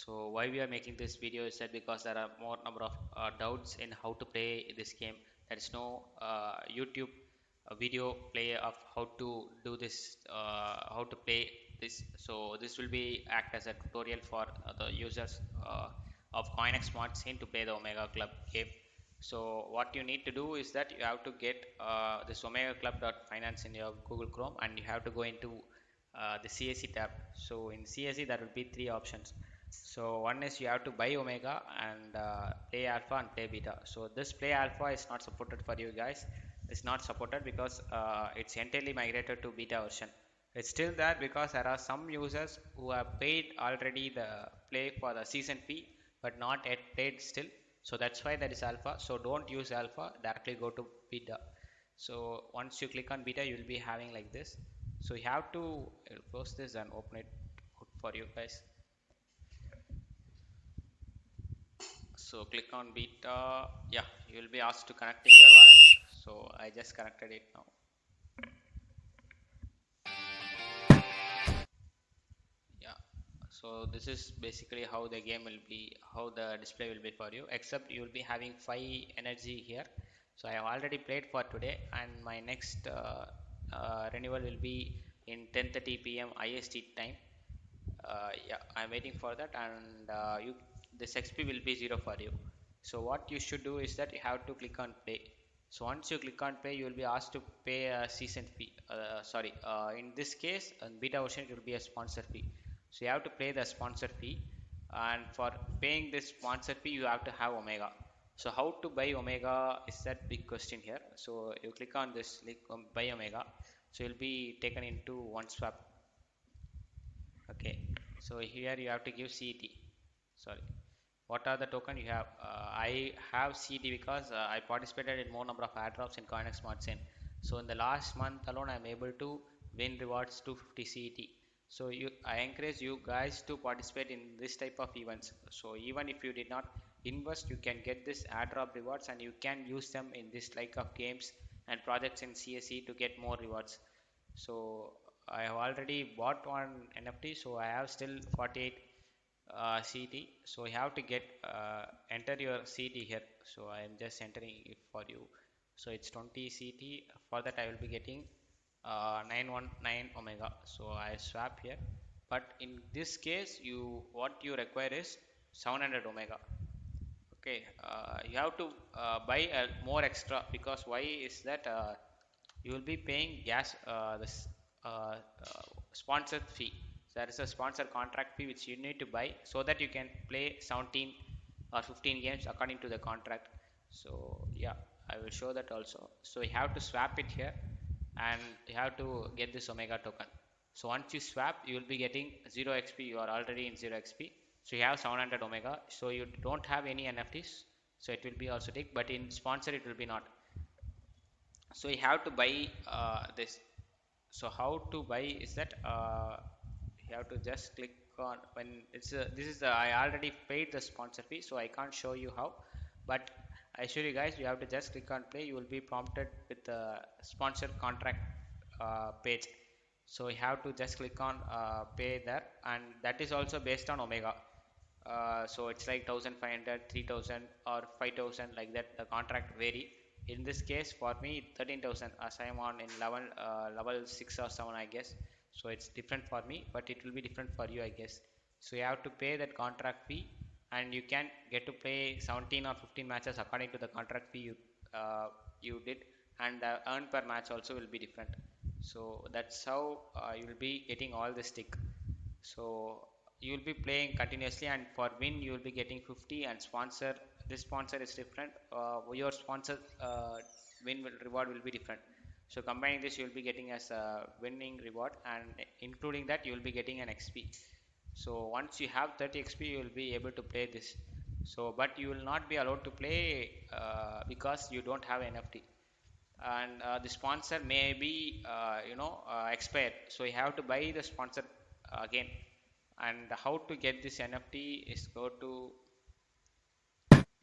So why we are making this video is that because there are more number of doubts in how to play this game. There is no YouTube video play of how to do this, how to play this. So this will be act as a tutorial for the users of CoinX Smart Chain to play the Omega Club game. So what you need to do is that you have to get this Omega Club.finance in your Google Chrome, and you have to go into the CSE tab. So in CSE there will be three options. So one is you have to buy Omega and play Alpha and play Beta. So this play Alpha is not supported for you guys. It's not supported because it's entirely migrated to Beta version. It's still there because there are some users who have paid already the play for the season fee but not yet played still. So that's why there is Alpha. So don't use Alpha, directly go to Beta. So once you click on Beta, you will be having like this. So you have to close this and open it for you guys. So click on Beta. Yeah, you will be asked to connecting your wallet. So I just connected it now. Yeah, so this is basically how the game will be, how the display will be for you, except you will be having 5 energy here. So I have already played for today, and my next renewal will be in 10:30 p.m. IST time. Yeah, I'm waiting for that, and this XP will be 0 for you. So what you should do is that you have to click on play. So once you click on play, you will be asked to pay a season fee. Sorry, in this case, in beta version, it will be a sponsor fee. So you have to pay the sponsor fee, and for paying this sponsor fee, you have to have Omega. So how to buy Omega is that big question here. So you click on this, click on buy Omega. So you'll be taken into one swap. Okay, so here you have to give CET. Sorry, what are the token you have? I have CET because I participated in more number of airdrops in CoinX Smart Chain. So in the last month alone, I'm able to win rewards 250 CET. So I encourage you guys to participate in this type of events. So even if you did not invest, you can get this airdrop rewards, and you can use them in this like of games and projects in CSE to get more rewards. So I have already bought one NFT, so I have still 48 CT. So you have to get enter your CT here. So I am just entering it for you. So it's 20 CT. For that I will be getting 919 Omega. So I swap here. But in this case, what you require is 700 Omega. Okay, you have to buy more extra, because why is that you will be paying gas this sponsored fee. So there is a sponsor contract fee which you need to buy so that you can play 17 or 15 games according to the contract. So yeah, I will show that also. So you have to swap it here, and you have to get this Omega token. So once you swap, you will be getting 0 XP. You are already in 0 XP. So you have 700 Omega. So you don't have any NFTs. So it will be also take, but in sponsor it will be not. So you have to buy this. So how to buy is that you have to just click on when it's this is the I already paid the sponsor fee, so I can't show you how, but I show you guys. You have to just click on play. You will be prompted with the sponsor contract page. So you have to just click on pay there, and that is also based on Omega. So it's like 1500, 3000 or 5000, like that the contract vary. In this case for me 13,000, as I am on in level 6 or 7 I guess. So it's different for me, but it will be different for you I guess. So you have to pay that contract fee, and you can get to play 17 or 15 matches according to the contract fee you did, and the earn per match also will be different. So that's how you will be getting all the stick. So you will be playing continuously, and for win you will be getting 50, and sponsor, this sponsor is different. Your sponsor reward will be different. So combining this, you will be getting as a winning reward, and including that you will be getting an XP. So once you have 30 XP, you will be able to play this. So but you will not be allowed to play because you don't have NFT, and the sponsor may be expired. So you have to buy the sponsor again. And how to get this NFT is go to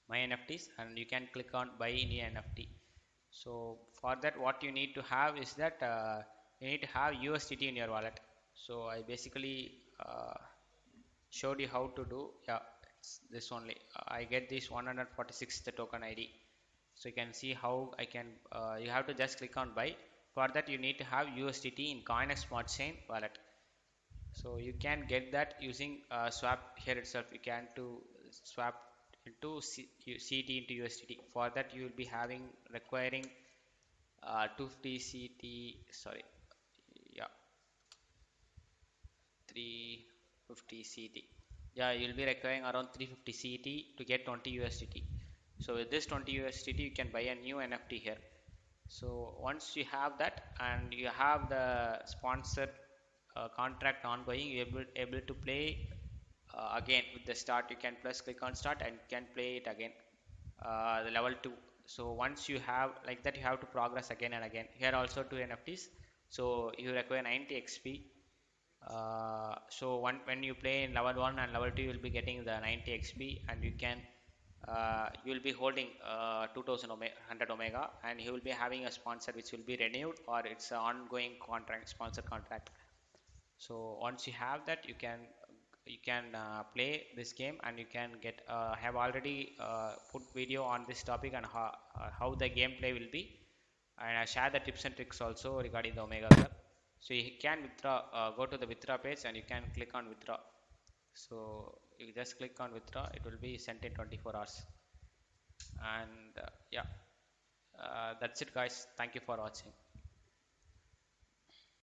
my NFTs, and you can click on buy any NFT. So for that, what you need to have is that you need to have USDT in your wallet. So I basically showed you how to do. Yeah, it's this only. I get this 146th token ID. So you can see how I can, you have to just click on buy. For that you need to have USDT in Coinex Smart Chain wallet. So you can get that using swap here itself. You can to swap into CT into USDT. For that you will be having requiring 250 CT, sorry, yeah, 350 CT. Yeah, you'll be requiring around 350 CT to get 20 USDT. So with this 20 USDT, you can buy a new NFT here. So once you have that and you have the sponsored contract ongoing, you able to play again with the start. You can plus click on start and can play it again. The level 2. So once you have like that, you have to progress again and again. Here also two NFTs. So you require 90 XP. So when you play in level 1 and level 2, you will be getting the 90 XP, and you will be holding 2000 100 omega, and you will be having a sponsor which will be renewed, or it's an ongoing contract, sponsor contract. So once you have that, you can play this game, and you can get have already put video on this topic and how the gameplay will be, and I share the tips and tricks also regarding the Omega Club. So you can withdraw, go to the withdraw page and you can click on withdraw. So you just click on withdraw, it will be sent in 24 hours. And yeah, that's it guys. Thank you for watching.